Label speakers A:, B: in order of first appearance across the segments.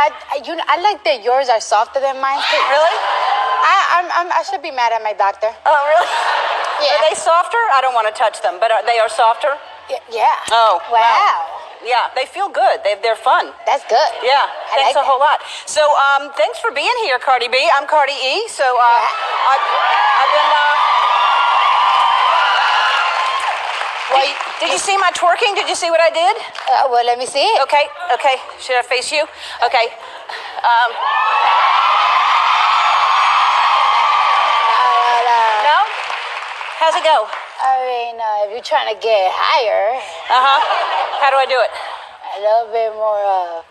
A: I like that yours are softer than mine.
B: Really?
A: I should be mad at my doctor.
B: Oh, really?
A: Yeah.
B: Are they softer? I don't want to touch them, but they are softer?
A: Yeah.
B: Oh.
A: Wow.
B: Yeah, they feel good. They're fun.
A: That's good.
B: Yeah, thanks
A: like
B: a whole lot. So, thanks for being here, Cardi B. I'm Cardi E. So, I've been. Well, did you see my twerking? Did you see what I did?
A: Well, let me see it.
B: Okay. Should I face you? Okay. No? How's it go?
A: I mean, if you're trying to get higher,
B: How do I do it?
A: a little bit more.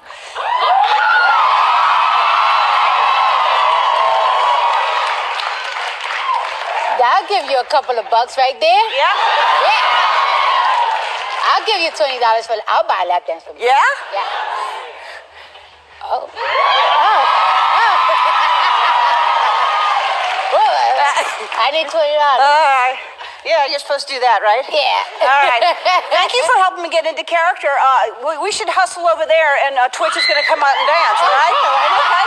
A: I'll give you a couple of bucks right there.
B: Yeah?
A: Yeah. I'll give you $20 for. I'll buy a lap dance for you.
B: Yeah?
A: Yeah. Oh. I need $20.
B: Yeah, you're supposed to do that, right?
A: Yeah.
B: All right. Thank you for helping me get into character. We should hustle over there, and Twitch is going to come out and dance, all right?
A: Okay.